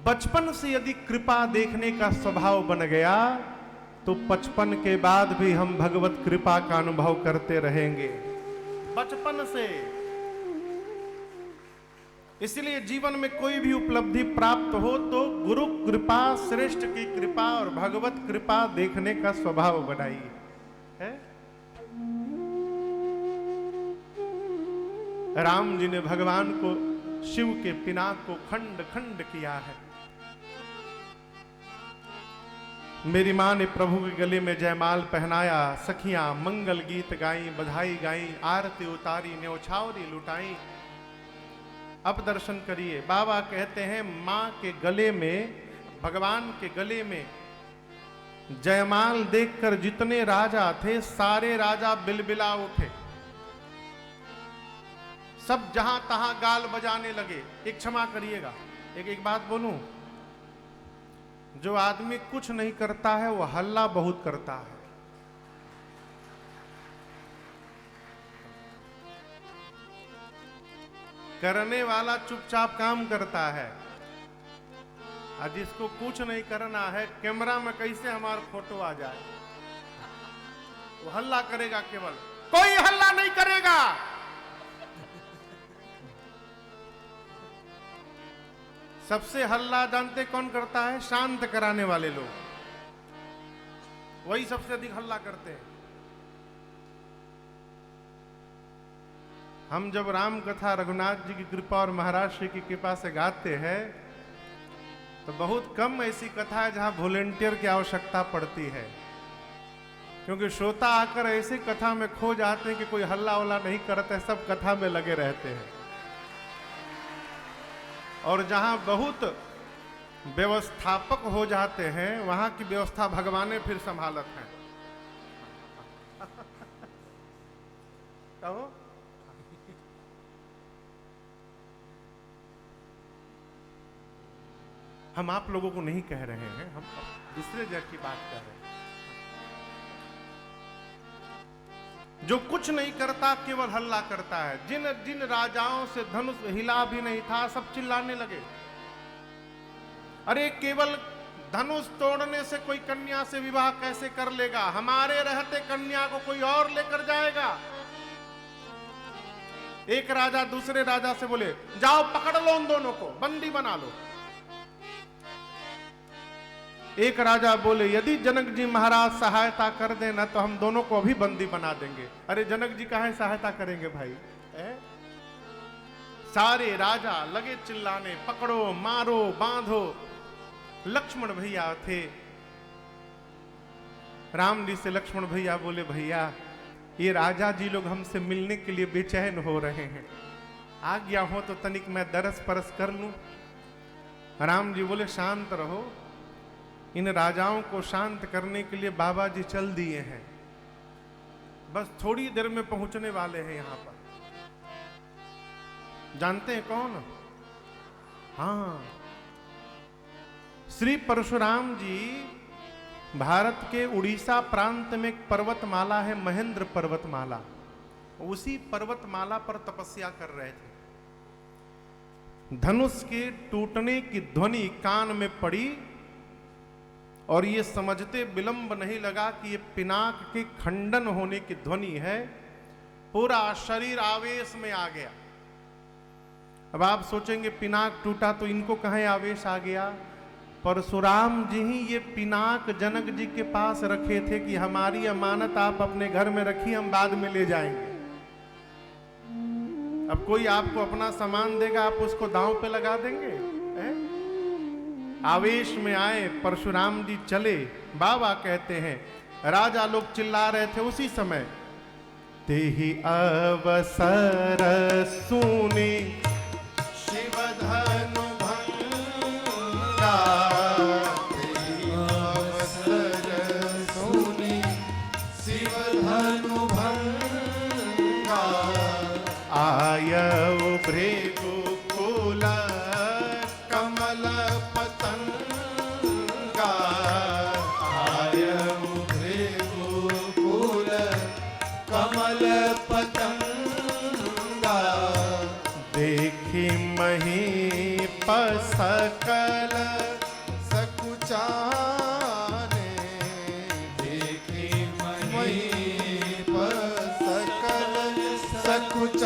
बचपन से यदि कृपा देखने का स्वभाव बन गया तो 55 के बाद भी हम भगवत कृपा का अनुभव करते रहेंगे, बचपन से। इसलिए जीवन में कोई भी उपलब्धि प्राप्त हो तो गुरु कृपा, श्रेष्ठ की कृपा और भगवत कृपा देखने का स्वभाव बनाइए, है? राम जी ने भगवान को, शिव के पिनाक को खंड खंड किया है। मेरी मां ने प्रभु के गले में जयमाल पहनाया, सखियां मंगल गीत गाई, बधाई गाई, आरती उतारी, न्योछावरी लुटाई। अब दर्शन करिए, बाबा कहते हैं मां के गले में, भगवान के गले में जयमाल देखकर जितने राजा थे सारे राजा बिलबिला उठे, सब जहां तहां गाल बजाने लगे। एक क्षमा करिएगा, एक बात बोलूं, जो आदमी कुछ नहीं करता है वो हल्ला बहुत करता है। करने वाला चुपचाप काम करता है, और जिसको कुछ नहीं करना है, कैमरा में कैसे हमारा फोटो आ जाए, वो हल्ला करेगा। केवल कोई हल्ला नहीं करेगा। सबसे हल्ला जानते कौन करता है? शांत कराने वाले लोग, वही सबसे अधिक हल्ला करते हैं। हम जब राम कथा रघुनाथ जी की कृपा और महाराज श्री की कृपा से गाते हैं तो बहुत कम ऐसी कथा है जहां वॉलेंटियर की आवश्यकता पड़ती है, क्योंकि श्रोता आकर ऐसे कथा में खो जाते हैं कि कोई हल्ला वल्ला नहीं करते, सब कथा में लगे रहते हैं। और जहां बहुत व्यवस्थापक हो जाते हैं वहां की व्यवस्था भगवान फिर संभालत है। कहो हम आप लोगों को नहीं कह रहे हैं, हम दूसरे जगह की बात कर रहे हैं। जो कुछ नहीं करता केवल हल्ला करता है। जिन जिन राजाओं से धनुष हिला भी नहीं था सब चिल्लाने लगे, अरे केवल धनुष तोड़ने से कोई कन्या से विवाह कैसे कर लेगा? हमारे रहते कन्या को कोई और लेकर जाएगा। एक राजा दूसरे राजा से बोले, जाओ पकड़ लो उन दोनों को, बंदी बना लो। एक राजा बोले, यदि जनक जी महाराज सहायता कर देना तो हम दोनों को अभी बंदी बना देंगे। अरे जनक जी काहे सहायता करेंगे भाई? सारे राजा लगे चिल्लाने, पकड़ो मारो बांधो। लक्ष्मण भैया थे, राम जी से लक्ष्मण भैया बोले, भैया ये राजा जी लोग हमसे मिलने के लिए बेचैन हो रहे हैं, आज्ञा हो तो तनिक मैं दरस परस कर लूं। राम जी बोले, शांत रहो, इन राजाओं को शांत करने के लिए बाबा जी चल दिए हैं, बस थोड़ी देर में पहुंचने वाले हैं यहां पर। जानते हैं कौन? हाँ, श्री परशुराम जी भारत के उड़ीसा प्रांत में एक पर्वतमाला है, महेंद्र पर्वतमाला, उसी पर्वतमाला पर तपस्या कर रहे थे। धनुष के टूटने की ध्वनि कान में पड़ी और ये समझते विलंब नहीं लगा कि ये पिनाक के खंडन होने की ध्वनि है। पूरा शरीर आवेश में आ गया। अब आप सोचेंगे पिनाक टूटा तो इनको कहां आवेश आ गया? परशुराम जी ही ये पिनाक जनक जी के पास रखे थे कि हमारी अमानत आप अपने घर में रखिए, हम बाद में ले जाएंगे। अब कोई आपको अपना सामान देगा, आप उसको दांव पे लगा देंगे? आवेश में आए परशुराम जी चले। बाबा कहते हैं राजा लोग चिल्ला रहे थे उसी समय, तेहि अवसर सुने शिव धनु भंगा, तेहि अवसर सुने शिव धनु भंगा, आयउ भृगुकुल कमल पतंगा, आयउ भृगुकुल कमल पतंगा, देख सकल सकुचाने, देखी मही सकल सकुचाने,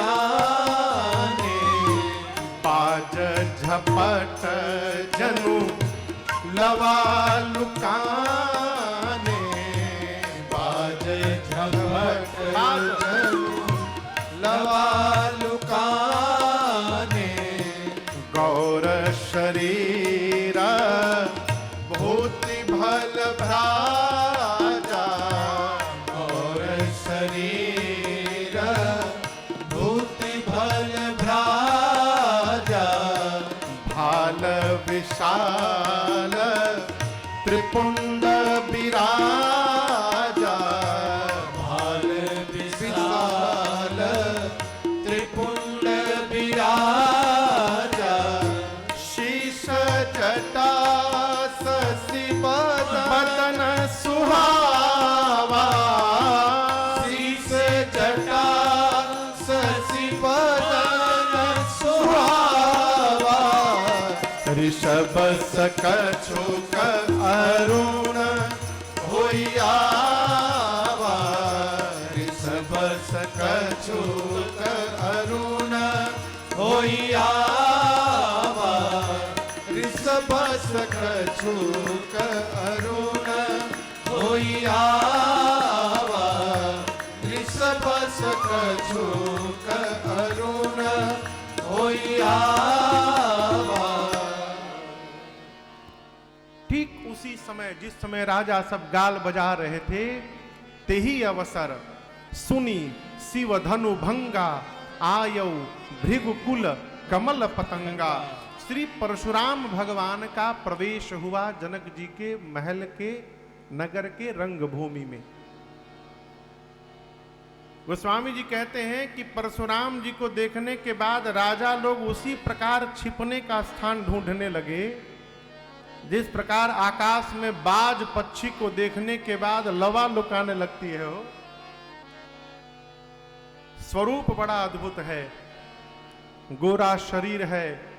बाज झपट जनु लवा लुकाने, बाज झपट जनु लवा लुकाने, गौर शरीर भूति भल भ्राजा, गौर शरीर भूति भल भ्राजा, भाल विशाल त्रिपुंड विराजा, भाल विशाल त्रिपुंड विराजा, शीश जटा शशि बदन सुहावा, शीश जटा शशि बदन सुहावा, ऋषभ सकछुक अरुण होइयावा, ऋषभ सकछुक अरुण होइयावा, ऋषभ सकछुक अरुण होइयावा, ऋषभ सकछुक अरुण होइयावा। ठीक उसी समय जिस समय राजा सब गाल बजा रहे थे, तेही अवसर सुनी शिव धनु भंगा, आयौ भृगुकुल कमल पतंगा। श्री परशुराम भगवान का प्रवेश हुआ जनक जी के महल के नगर के रंगभूमि में। गोस्वामी जी कहते हैं कि परशुराम जी को देखने के बाद राजा लोग उसी प्रकार छिपने का स्थान ढूंढने लगे, जिस प्रकार आकाश में बाज पक्षी को देखने के बाद लवा लुकाने लगती है। हो स्वरूप बड़ा अद्भुत है, गोरा शरीर है,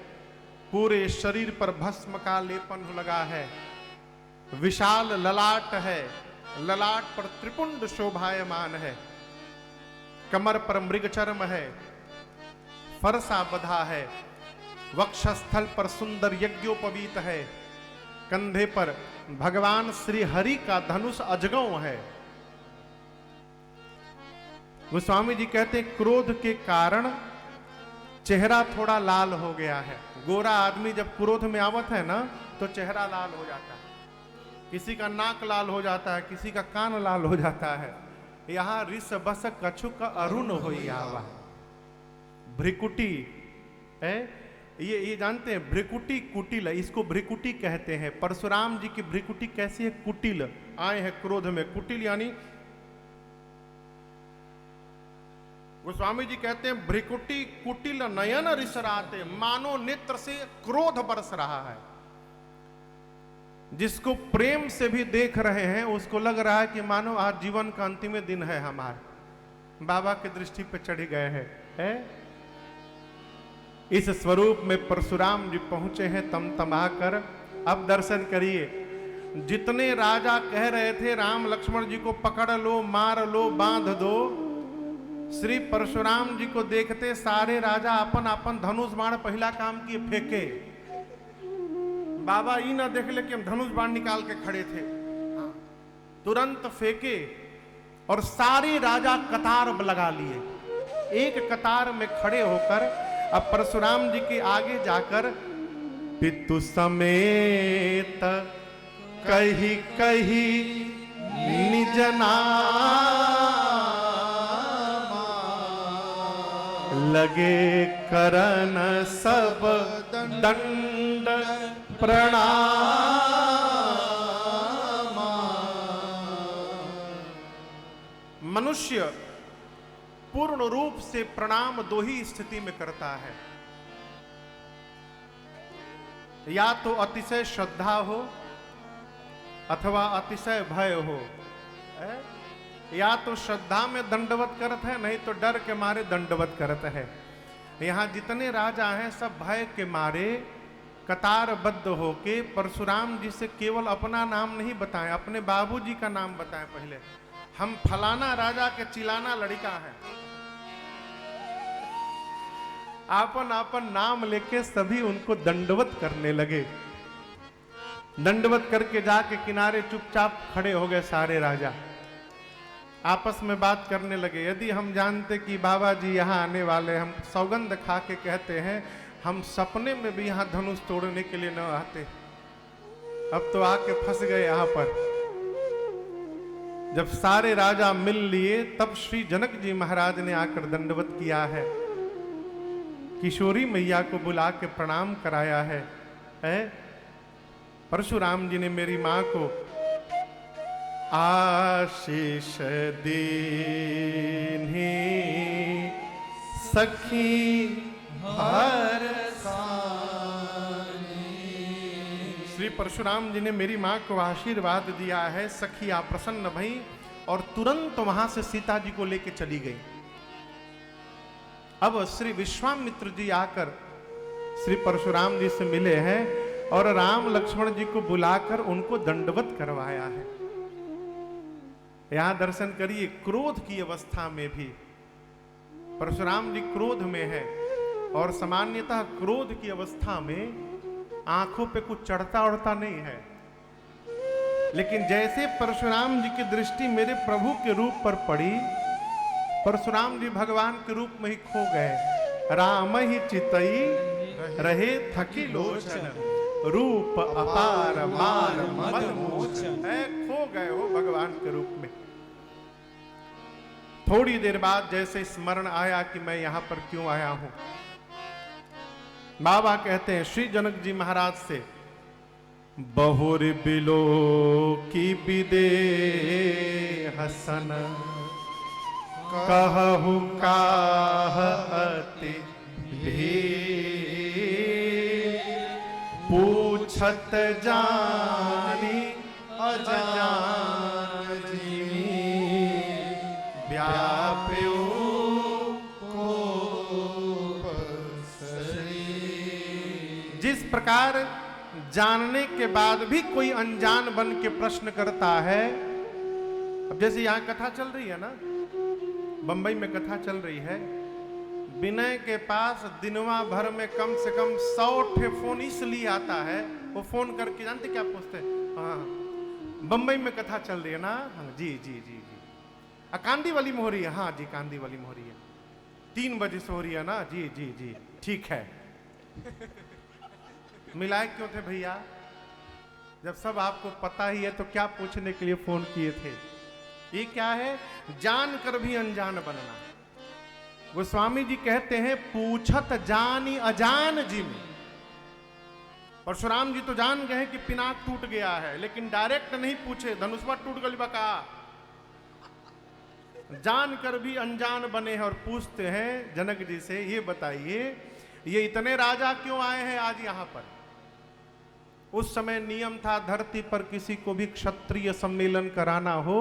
पूरे शरीर पर भस्म का लेपन लगा है, विशाल ललाट है, ललाट पर त्रिपुंड शोभायमान है, कमर पर मृगचर्म है, फरसा बधा है, वक्षस्थल पर सुंदर यज्ञोपवीत है, कंधे पर भगवान श्री हरि का धनुष अजगौ है। गोस्वामी जी कहते हैं क्रोध के कारण चेहरा थोड़ा लाल हो गया है। गोरा आदमी जब क्रोध में आवत है ना तो चेहरा लाल हो जाता है, किसी का नाक लाल हो जाता है, किसी का कान लाल हो जाता है। यहाँ ऋष बस कछुक अरुण होइयावा, भ्रिकुटी है, ये जानते हैं भ्रिकुटी कुटिल, इसको भ्रिकुटी कहते हैं। परशुराम जी की भ्रिकुटी कैसी है? कुटिल, आए हैं क्रोध में। कुटिल यानी गोस्वामी जी कहते हैं भ्रिकुटी कुटिल नयन रिसराते, मानो नेत्र से क्रोध बरस रहा है। जिसको प्रेम से भी देख रहे हैं उसको लग रहा है कि मानो आज जीवन का अंतिम दिन है हमारे, बाबा की दृष्टि पे चढ़ गए हैं है? इस स्वरूप में परशुराम जी पहुंचे हैं तमतमा कर। अब दर्शन करिए, जितने राजा कह रहे थे राम लक्ष्मण जी को पकड़ लो, मार लो, बांध दो, श्री परशुराम जी को देखते सारे राजा अपन अपन धनुष बाण पहला काम किए फेंके। बाबा ये ना देख ले कि हम धनुष बाण निकाल के खड़े थे, तुरंत फेंके और सारे राजा कतार लगा लिए, एक कतार में खड़े होकर अब परशुराम जी के आगे जाकर पितु समेत कही कही निज नामा, लगे करन सब दंड प्रणाम। मनुष्य पूर्ण रूप से प्रणाम दो ही स्थिति में करता है, या तो अतिशय श्रद्धा हो अथवा अतिशय भय हो। या तो श्रद्धा में दंडवत करत है, नहीं तो डर के मारे दंडवत करत है। यहाँ जितने राजा हैं सब भय के मारे कतारबद्ध होके परशुराम जी से केवल अपना नाम नहीं बताएं, अपने बाबूजी का नाम बताएं पहले। हम फलाना राजा के चिलाना लड़का है। आपन आपन नाम लेके सभी उनको दंडवत करने लगे। दंडवत करके जाके किनारे चुपचाप खड़े हो गए सारे राजा। आपस में बात करने लगे, यदि हम जानते कि बाबा जी यहाँ आने वाले, हम सौगंध खा के कहते हैं हम सपने में भी यहाँ धनुष तोड़ने के लिए न आते। अब तो आके फंस गए यहाँ पर। जब सारे राजा मिल लिए तब श्री जनक जी महाराज ने आकर दंडवत किया है, किशोरी मैया को बुला के प्रणाम कराया है। परशुराम जी ने मेरी मां को आशीष दीन्ही सखी हर श्री परशुराम जी ने मेरी मां को आशीर्वाद दिया है। सखिया प्रसन्न भई और तुरंत वहां से सीता जी को लेके चली गई। अब श्री विश्वामित्र जी आकर श्री परशुराम जी से मिले हैं और राम लक्ष्मण जी को बुलाकर उनको दंडवत करवाया है। यहां दर्शन करिए, क्रोध की अवस्था में भी परशुराम जी क्रोध में है और सामान्यतः क्रोध की अवस्था में आंखों पे कुछ चढ़ता उड़ता नहीं है। लेकिन जैसे परशुराम जी की दृष्टि मेरे प्रभु के रूप पर पड़ी, परशुराम जी भगवान के रूप में ही खो गए। राम ही चितई रहे थकी लोचन, रूप अपार मार मद मोचन। खो गए हो भगवान के रूप में। थोड़ी देर बाद जैसे स्मरण आया कि मैं यहां पर क्यों आया हूं, बाबा कहते हैं श्री जनक जी महाराज से, बहुर बिलो की बिदे हसन कहु काहति भी पूछत जानी अजान जिमी व्याप्यो कोप सरी। जिस प्रकार जानने के बाद भी कोई अनजान बन के प्रश्न करता है। अब जैसे यहां कथा चल रही है ना, बंबई में कथा चल रही है, विनय के पास दिनवा भर में कम से कम 100 ठे फोन इसलिए आता है, वो फोन करके जानते क्या पूछते हैं, हाँ बंबई में कथा चल रही है ना, हाँ जी जी जी जी, कांदी वाली मोहरी है, हाँ जी कांदी वाली मोहरी है, 3 बजे से हो रही है ना, जी जी जी ठीक है। मिलाए क्यों थे भैया, जब सब आपको पता ही है तो क्या पूछने के लिए फोन किए थे। ये क्या है, जानकर भी अनजान बनना। गोस्वामी जी कहते हैं पूछत जानी अजान जी में। परशुराम जी तो जान गए कि पिनाक टूट गया है, लेकिन डायरेक्ट नहीं पूछे धनुष्वा टूट गई बका, जानकर भी अनजान बने हैं और पूछते हैं जनक जी से, ये बताइए ये इतने राजा क्यों आए हैं आज यहां पर। उस समय नियम था धरती पर किसी को भी क्षत्रिय सम्मेलन कराना हो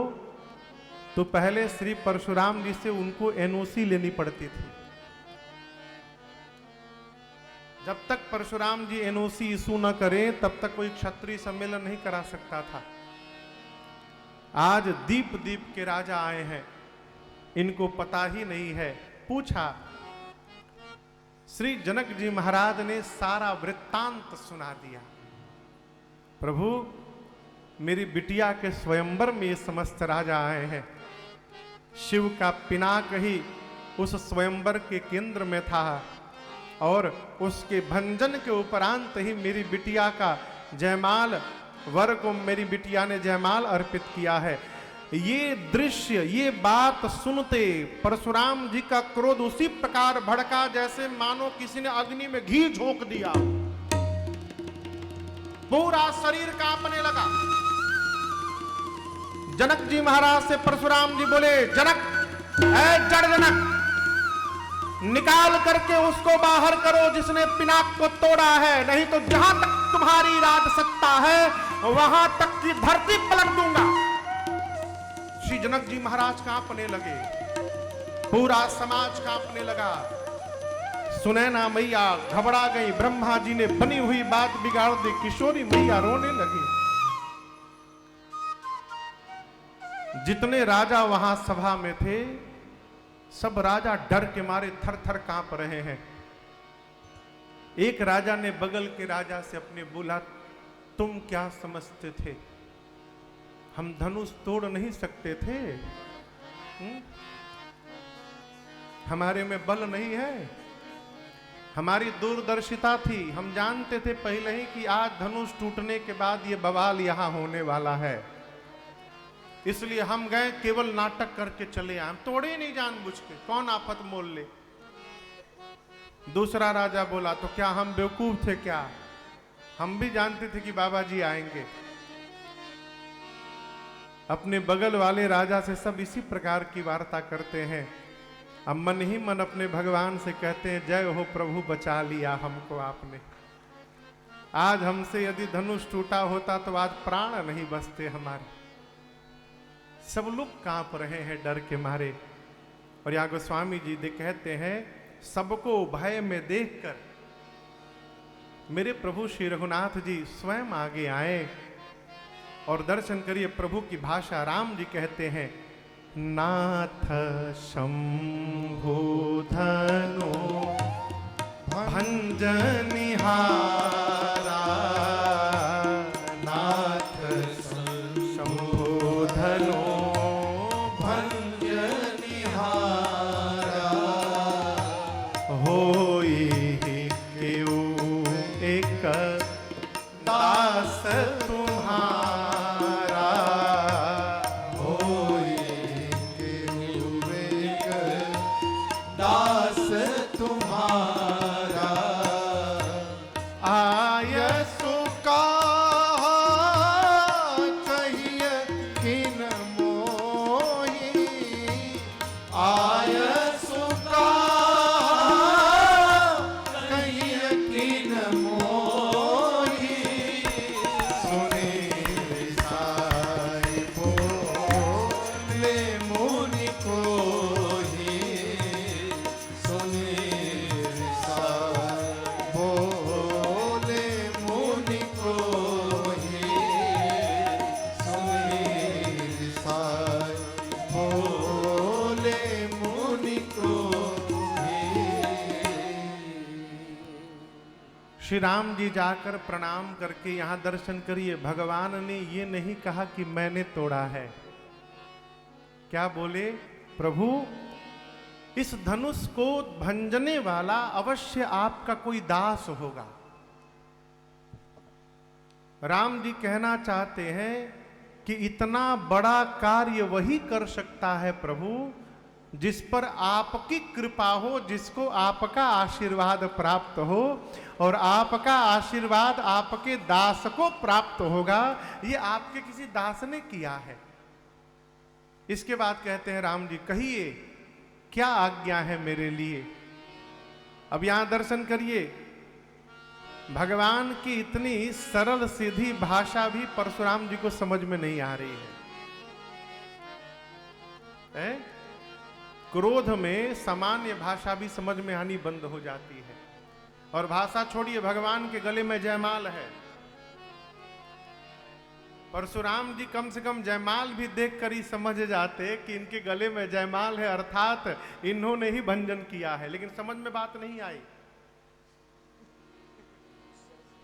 तो पहले श्री परशुराम जी से उनको एनओसी लेनी पड़ती थी। जब तक परशुराम जी एनओसी इशू न करें तब तक कोई क्षत्रिय सम्मेलन नहीं करा सकता था। आज दीप दीप के राजा आए हैं, इनको पता ही नहीं है। पूछा, श्री जनक जी महाराज ने सारा वृत्तांत सुना दिया। प्रभु मेरी बिटिया के स्वयंवर में ये समस्त राजा आए हैं। शिव का पिनाक ही उस स्वयंवर के केंद्र में था और उसके भंजन के उपरांत ही मेरी बिटिया का जयमाल, वर को मेरी बिटिया ने जयमाल अर्पित किया है। ये दृश्य, ये बात सुनते परशुराम जी का क्रोध उसी प्रकार भड़का जैसे मानो किसी ने अग्नि में घी झोंक दिया, पूरा शरीर कांपने लगा। जनक जी महाराज से परशुराम जी बोले, जनक, ऐ जड़ जनक, निकाल करके उसको बाहर करो जिसने पिनाक को तोड़ा है, नहीं तो जहां तक तुम्हारी राज सत्ता है वहां तक की धरती पलट दूंगा। श्री जनक जी महाराज कांपने लगे, पूरा समाज कांपने लगा। सुनैना मैया घबरा गई, ब्रह्मा जी ने बनी हुई बात बिगाड़ दी, किशोरी मैया रोने लगी। जितने राजा वहां सभा में थे, सब राजा डर के मारे थर थर कांप रहे हैं। एक राजा ने बगल के राजा से अपने बोला, तुम क्या समझते थे, हम धनुष तोड़ नहीं सकते थे? हमारे में बल नहीं है? हमारी दूरदर्शिता थी, हम जानते थे पहले ही कि आज धनुष टूटने के बाद ये बवाल यहां होने वाला है, इसलिए हम गए, केवल नाटक करके चले आए, हम तोड़े नहीं जानबूझ के, कौन आफत मोल ले। दूसरा राजा बोला, तो क्या हम बेवकूफ थे क्या, हम भी जानते थे कि बाबा जी आएंगे। अपने बगल वाले राजा से सब इसी प्रकार की वार्ता करते हैं। अब मन ही मन अपने भगवान से कहते हैं, जय हो प्रभु, बचा लिया हमको आपने। आज हमसे यदि धनुष टूटा होता तो आज प्राण नहीं बचते हमारे। सब लोग कांप रहे हैं डर के मारे। और यहाँ गोस्वामी जी कहते हैं, सबको भय में देखकर मेरे प्रभु श्री रघुनाथ जी स्वयं आगे आए और दर्शन करिए। प्रभु की भाषा राम जी कहते हैं, नाथ शंभु धनु भंजनिहारा, नाथ शंभु धनु श्री राम जी जाकर प्रणाम करके यहां दर्शन करिए। भगवान ने ये नहीं कहा कि मैंने तोड़ा है, क्या बोले, प्रभु इस धनुष को भंजने वाला अवश्य आपका कोई दास होगा। राम जी कहना चाहते हैं कि इतना बड़ा कार्य वही कर सकता है प्रभु जिस पर आपकी कृपा हो, जिसको आपका आशीर्वाद प्राप्त हो, और आपका आशीर्वाद आपके दास को प्राप्त होगा, ये आपके किसी दास ने किया है। इसके बाद कहते हैं, राम जी कहिए क्या आज्ञा है मेरे लिए। अब यहां दर्शन करिए, भगवान की इतनी सरल सीधी भाषा भी परशुराम जी को समझ में नहीं आ रही है? क्रोध में सामान्य भाषा भी समझ में आनी बंद हो जाती है। और भाषा छोड़िए, भगवान के गले में जयमाल है। परशुराम जी कम से कम जयमाल भी देखकर ही समझ जाते कि इनके गले में जयमाल है, अर्थात इन्होंने ही भंजन किया है, लेकिन समझ में बात नहीं आई।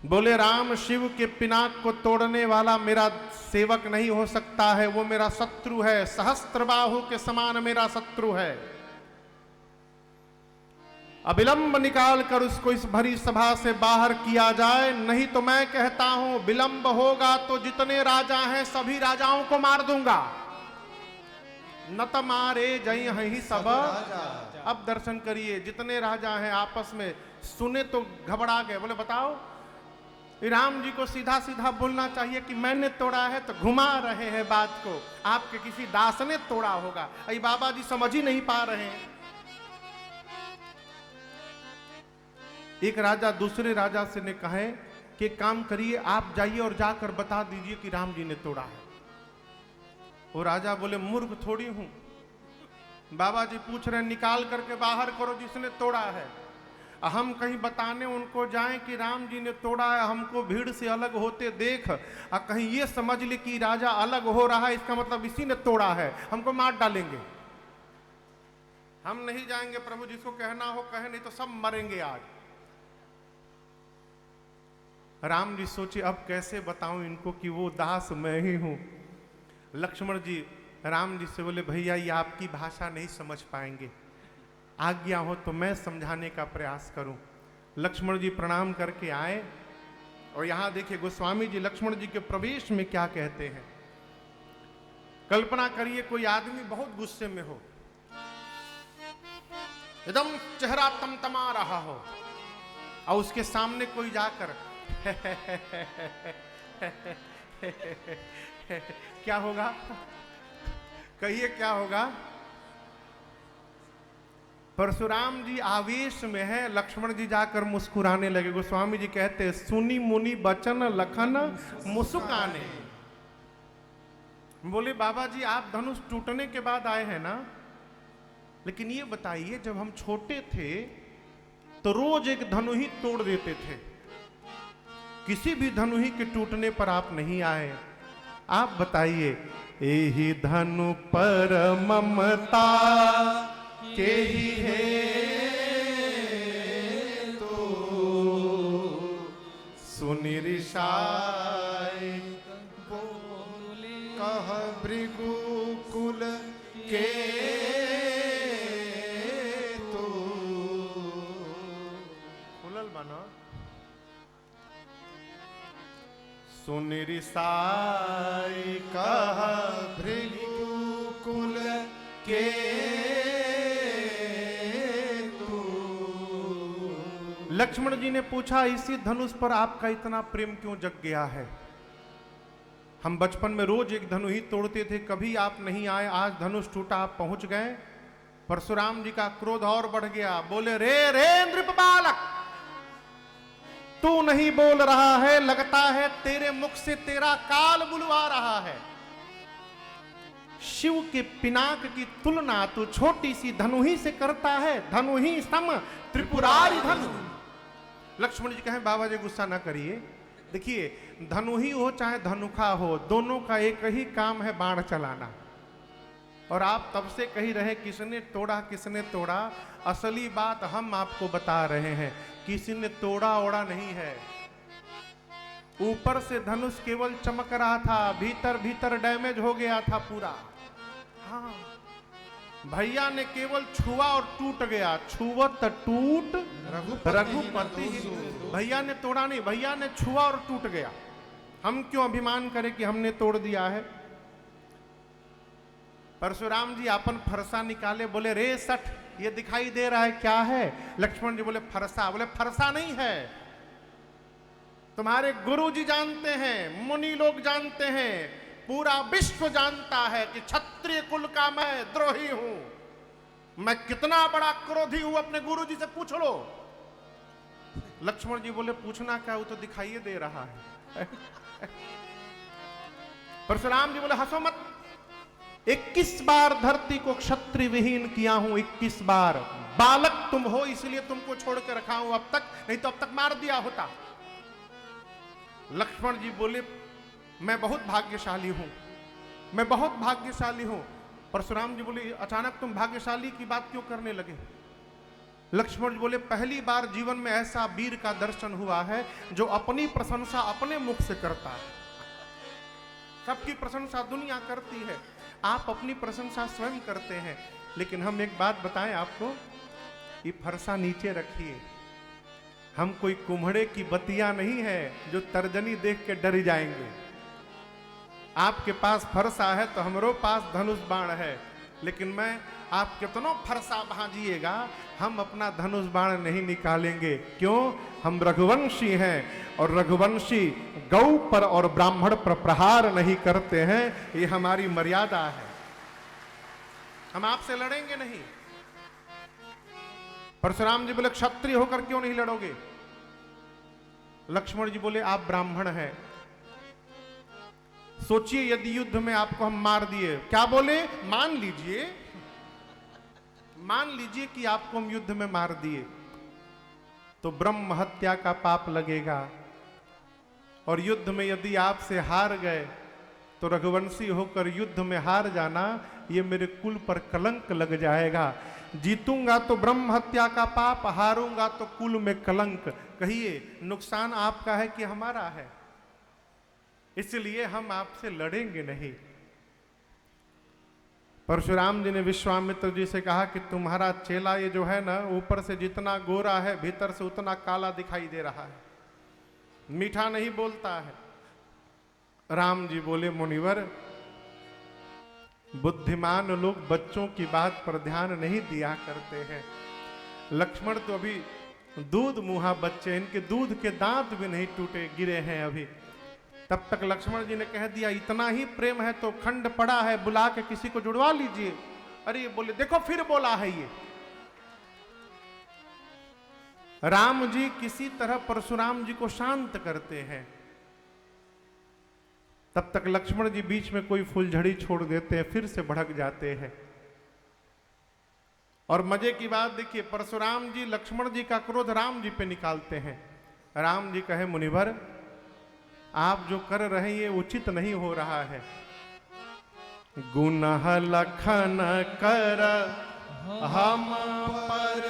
बोले, राम शिव के पिनाक को तोड़ने वाला मेरा सेवक नहीं हो सकता है, वो मेरा शत्रु है, सहस्त्रबाहु के समान मेरा शत्रु है। अविलंब निकाल कर उसको इस भरी सभा से बाहर किया जाए, नहीं तो मैं कहता हूं विलंब होगा तो जितने राजा हैं सभी राजाओं को मार दूंगा। न तो मारे जय ही सब। अब दर्शन करिए, जितने राजा हैं आपस में सुने तो घबरा गए। बोले बताओ, राम जी को सीधा सीधा बोलना चाहिए कि मैंने तोड़ा है, तो घुमा रहे हैं बात को, आपके किसी दास ने तोड़ा होगा। अरे बाबा जी समझ ही नहीं पा रहे हैं। एक राजा दूसरे राजा से ने कहे कि काम करिए, आप जाइए और जाकर बता दीजिए कि राम जी ने तोड़ा है। वो राजा बोले, मूर्ख थोड़ी हूं, बाबा जी पूछ रहे, निकाल करके बाहर करो जिसने तोड़ा है। हम कहीं बताने उनको जाएं कि राम जी ने तोड़ा है, हमको भीड़ से अलग होते देख, और कहीं ये समझ ले कि राजा अलग हो रहा है, इसका मतलब इसी ने तोड़ा है, हमको मार डालेंगे। हम नहीं जाएंगे प्रभु, जिसको कहना हो कहे, नहीं तो सब मरेंगे आज। राम जी सोचे अब कैसे बताऊं इनको कि वो दास मैं ही हूं। लक्ष्मण जी राम जी से बोले भैया ये आपकी भाषा नहीं समझ पाएंगे, आज्ञा हो तो मैं समझाने का प्रयास करूं। लक्ष्मण जी प्रणाम करके आए और यहां देखिए गोस्वामी जी लक्ष्मण जी के प्रवेश में क्या कहते हैं। कल्पना करिए कोई आदमी बहुत गुस्से में हो, एकदम चेहरा तमतमा रहा हो, और उसके सामने कोई जाकर क्या होगा? कहिए क्या होगा? परशुराम जी आवेश में है, लक्ष्मण जी जाकर मुस्कुराने लगे। गोस्वामी जी कहते हैं सुनी मुनि बचन लखन मुस्काने। बोले बाबा जी आप धनुष टूटने के बाद आए हैं ना, लेकिन ये बताइए जब हम छोटे थे तो रोज एक धनु ही तोड़ देते थे, किसी भी धनु ही के टूटने पर आप नहीं आए। आप बताइए एहि धनु पर ममता के ही है तो सुनि ऋषाय कह भृगु कुल के तो खुलल बना सुनि ऋषाय कह भृगु कुल के तो। लक्ष्मण जी ने पूछा इसी धनुष पर आपका इतना प्रेम क्यों जग गया है? हम बचपन में रोज एक धनु ही तोड़ते थे, कभी आप नहीं आए, आज धनुष टूटा आप पहुंच गए। परशुराम जी का क्रोध और बढ़ गया, बोले रे नृप बालक, तू नहीं बोल रहा है, लगता है तेरे मुख से तेरा काल बुलवा रहा है। शिव के पिनाक की तुलना तू छोटी सी धनु ही से करता है, धनु ही सम त्रिपुरारी धनु। लक्ष्मण जी कहें बाबा जी गुस्सा ना करिए, देखिए धनु ही हो चाहे धनुखा हो, दोनों का एक ही काम है बाण चलाना। और आप तब से कही रहे किसने तोड़ा किसने तोड़ा, असली बात हम आपको बता रहे हैं, किसी ने तोड़ा ओड़ा नहीं है। ऊपर से धनुष केवल चमक रहा था, भीतर भीतर डैमेज हो गया था पूरा। हाँ भैया ने केवल छुआ और टूट गया, छुवत टूट रघुपति। भैया ने तोड़ा नहीं, भैया ने छुआ और टूट गया। हम क्यों अभिमान करें कि हमने तोड़ दिया है? परशुराम जी अपन फरसा निकाले, बोले रे सठ ये दिखाई दे रहा है क्या है? लक्ष्मण जी बोले फरसा। बोले फरसा नहीं है, तुम्हारे गुरु जी जानते हैं, मुनि लोग जानते हैं, पूरा विश्व जानता है कि क्षत्रिय कुल का मैं द्रोही हूं, मैं कितना बड़ा क्रोधी हूं, अपने गुरु जी से पूछ लो। लक्ष्मण जी बोले पूछना क्या, वो तो दिखाई दे रहा है। परशुराम जी बोले हंसो मत, 21 बार धरती को क्षत्रिय विहीन किया हूं, 21 बार। बालक तुम हो इसलिए तुमको छोड़ के रखा हूं अब तक, नहीं तो अब तक मार दिया होता। लक्ष्मण जी बोले मैं बहुत भाग्यशाली हूं, मैं बहुत भाग्यशाली हूं। परशुराम जी बोले अचानक तुम भाग्यशाली की बात क्यों करने लगे? लक्ष्मण जी बोले पहली बार जीवन में ऐसा वीर का दर्शन हुआ है जो अपनी प्रशंसा अपने मुख से करता है। सबकी प्रशंसा दुनिया करती है, आप अपनी प्रशंसा स्वयं करते हैं। लेकिन हम एक बात बताएं आपको, ये फरसा नीचे रखिए, हम कोई कुम्हड़े की बतिया नहीं है जो तर्जनी देख के डर जाएंगे। आपके पास फरसा है तो हमरो पास धनुष बाण है, लेकिन मैं आप कितनों फरसा भाजिएगा हम अपना धनुष बाण नहीं निकालेंगे। क्यों? हम रघुवंशी हैं और रघुवंशी गौ पर और ब्राह्मण पर प्रहार नहीं करते हैं, ये हमारी मर्यादा है। हम आपसे लड़ेंगे नहीं। परशुराम जी बोले क्षत्रिय होकर क्यों नहीं लड़ोगे? लक्ष्मण जी बोले आप ब्राह्मण हैं, सोचिए यदि युद्ध में आपको हम मार दिए, क्या बोले? मान लीजिए कि आपको हम युद्ध में मार दिए, तो ब्रह्म हत्या का पाप लगेगा, और युद्ध में यदि आपसे हार गए तो रघुवंशी होकर युद्ध में हार जाना, ये मेरे कुल पर कलंक लग जाएगा। जीतूंगा तो ब्रह्म हत्या का पाप, हारूंगा तो कुल में कलंक। कहिए नुकसान आपका है कि हमारा है? इसलिए हम आपसे लड़ेंगे नहीं। परशुराम जी ने विश्वामित्र जी से कहा कि तुम्हारा चेला ये जो है ना, ऊपर से जितना गोरा है भीतर से उतना काला दिखाई दे रहा है, मीठा नहीं बोलता है। राम जी बोले, मुनिवर बुद्धिमान लोग बच्चों की बात पर ध्यान नहीं दिया करते हैं। लक्ष्मण तो अभी दूध मुहा बच्चे, इनके दूध के दांत भी नहीं टूटे, गिरे हैं अभी। तब तक लक्ष्मण जी ने कह दिया, इतना ही प्रेम है तो खंड पड़ा है, बुला के किसी को जुड़वा लीजिए। अरे ये बोले, देखो फिर बोला है ये। राम जी किसी तरह परशुराम जी को शांत करते हैं। तब तक लक्ष्मण जी बीच में कोई फुलझड़ी छोड़ देते हैं, फिर से भड़क जाते हैं। और मजे की बात देखिए, परशुराम जी लक्ष्मण जी का क्रोध राम जी पे निकालते हैं। राम जी कहे, मुनिवर आप जो कर रहे हैं ये उचित नहीं हो रहा है। गुनाह लखन कर हम पर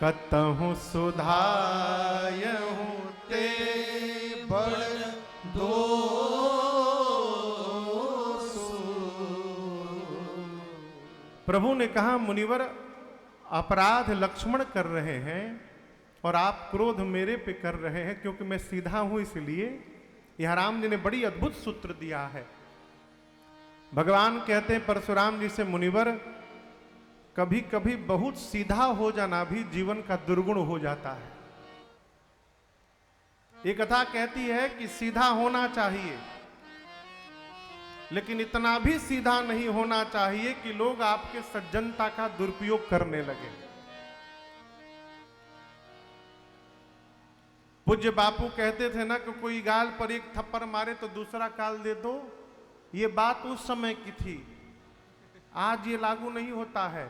कतहु सुधायहु ते बड़ प्रभु ने कहा, मुनिवर अपराध लक्ष्मण कर रहे हैं और आप क्रोध मेरे पे कर रहे हैं, क्योंकि मैं सीधा हूं इसलिए। यह राम जी ने बड़ी अद्भुत सूत्र दिया है। भगवान कहते हैं परशुराम जी से, मुनिवर कभी कभी बहुत सीधा हो जाना भी जीवन का दुर्गुण हो जाता है। ये कथा कहती है कि सीधा होना चाहिए, लेकिन इतना भी सीधा नहीं होना चाहिए कि लोग आपके सज्जनता का दुरुपयोग करने लगे। पूज्य बापू कहते थे ना कि कोई गाल पर एक थप्पड़ मारे तो दूसरा गाल दे दो। ये बात उस समय की थी, आज ये लागू नहीं होता है।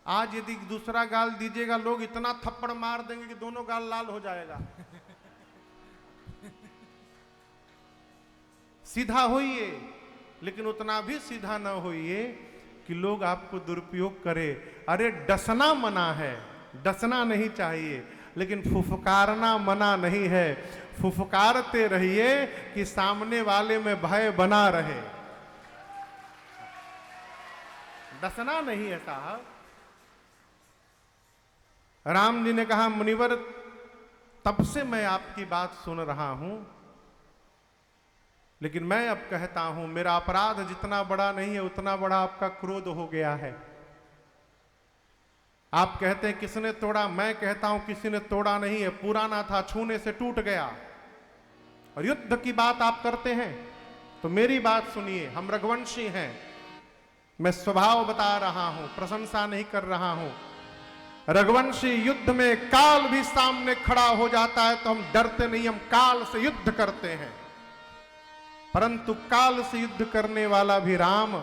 आज यदि दूसरा गाल दीजिएगा, लोग इतना थप्पड़ मार देंगे कि दोनों गाल लाल हो जाएगा। सीधा होइए, लेकिन उतना भी सीधा ना होइए कि लोग आपको दुरुपयोग करे। अरे डसना मना है, डसना नहीं चाहिए, लेकिन फुफकारना मना नहीं है। फुफकारते रहिए कि सामने वाले में भय बना रहे, डसना नहीं है साहब। राम जी ने कहा, मुनिवर तब से मैं आपकी बात सुन रहा हूं, लेकिन मैं अब कहता हूं, मेरा अपराध जितना बड़ा नहीं है उतना बड़ा आपका क्रोध हो गया है। आप कहते हैं किसने तोड़ा, मैं कहता हूं किसी ने तोड़ा नहीं है, पुराना था, छूने से टूट गया। और युद्ध की बात आप करते हैं, तो मेरी बात सुनिए, हम रघुवंशी हैं। मैं स्वभाव बता रहा हूं, प्रशंसा नहीं कर रहा हूं। रघुवंशी युद्ध में काल भी सामने खड़ा हो जाता है तो हम डरते नहीं, हम काल से युद्ध करते हैं। परंतु काल से युद्ध करने वाला भी राम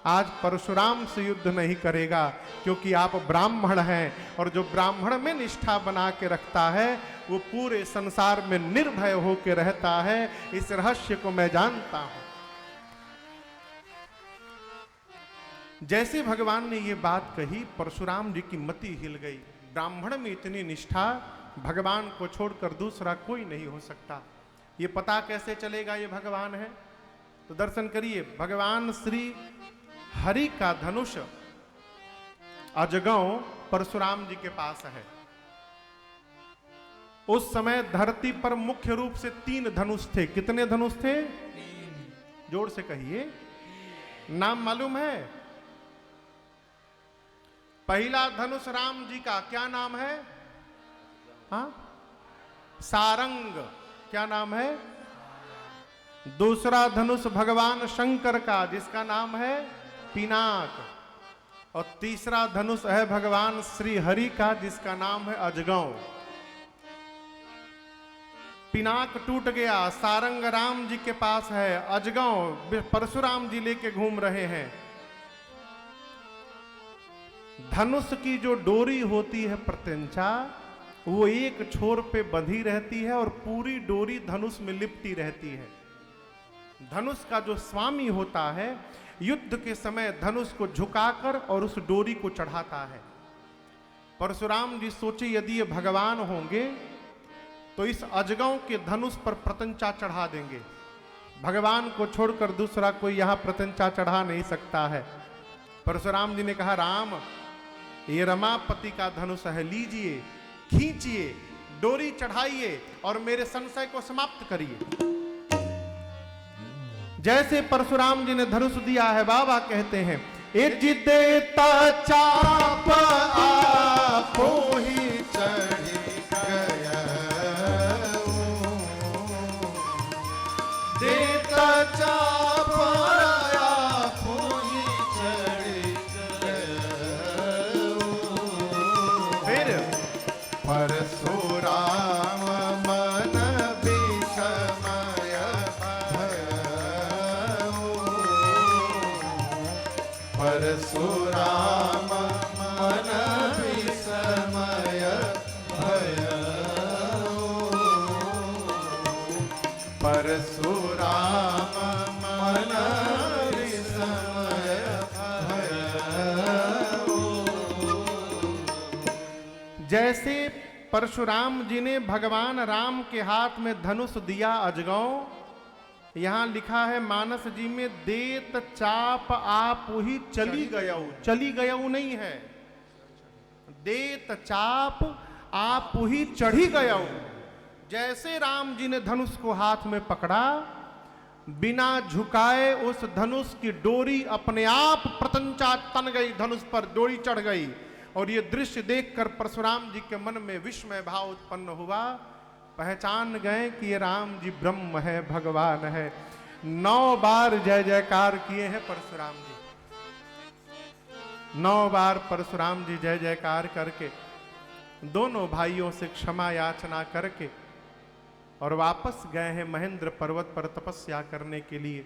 आज परशुराम से युद्ध नहीं करेगा, क्योंकि आप ब्राह्मण हैं, और जो ब्राह्मण में निष्ठा बना के रखता है वो पूरे संसार में निर्भय होकर रहता है। इस रहस्य को मैं जानता हूं। जैसे भगवान ने ये बात कही, परशुराम जी की मति हिल गई। ब्राह्मण में इतनी निष्ठा, भगवान को छोड़कर दूसरा कोई नहीं हो सकता। ये पता कैसे चलेगा ये भगवान है? तो दर्शन करिए, भगवान श्री हरि का धनुष अजगौ परशुराम जी के पास है। उस समय धरती पर मुख्य रूप से 3 धनुष थे। कितने धनुष थे? जोर से कहिए, नाम मालूम है? पहला धनुष राम जी का क्या नाम है? हाँ, सारंग। क्या नाम है? दूसरा धनुष भगवान शंकर का, जिसका नाम है पिनाक। और तीसरा धनुष है भगवान श्री हरि का, जिसका नाम है अजगौ। पिनाक टूट गया, सारंग राम जी के पास है, अजगौ परशुराम जी लेके घूम रहे हैं। धनुष की जो डोरी होती है प्रत्यंचा, वो एक छोर पे बंधी रहती है और पूरी डोरी धनुष में लिपटी रहती है। धनुष का जो स्वामी होता है युद्ध के समय धनुष को झुकाकर और उस डोरी को चढ़ाता है। परशुराम जी सोचे यदि ये भगवान होंगे तो इस अजगों के धनुष पर प्रत्यंचा चढ़ा देंगे। भगवान को छोड़कर दूसरा कोई यहां प्रत्यंचा चढ़ा नहीं सकता है। परशुराम जी ने कहा, राम ये रमापति का धनुष है, लीजिए, खींचिए, डोरी चढ़ाइए और मेरे संशय को समाप्त करिए। जैसे परशुराम जी ने धनुष दिया है, बाबा कहते हैं, देता चाप आपो ही चढ़ गया, देता चाप आपो ही चढ़ गया। फिर परशुराम मन विषमय भयो, परशुराम मन विषमय भयो, परशुराम मन विषमय भयो। जैसे परशुराम जी ने भगवान राम के हाथ में धनुष दिया अजगौ, यहां लिखा है मानस जी में, देत चाप आप ही चली गयऊ। चली गयऊ नहीं है, देत चाप आप ही चढ़ी गयऊ। जैसे राम जी ने धनुष को हाथ में पकड़ा, बिना झुकाए उस धनुष की डोरी अपने आप प्रत्यंचा तन गई, धनुष पर डोरी चढ़ गई। और ये दृश्य देखकर परशुराम जी के मन में विस्मय भाव उत्पन्न हुआ। पहचान गए कि ये राम जी ब्रह्म है, भगवान है। 9 बार जय जयकार किए हैं परशुराम जी। 9 बार परशुराम जी जय जयकार करके दोनों भाइयों से क्षमा याचना करके और वापस गए हैं महेंद्र पर्वत पर तपस्या करने के लिए।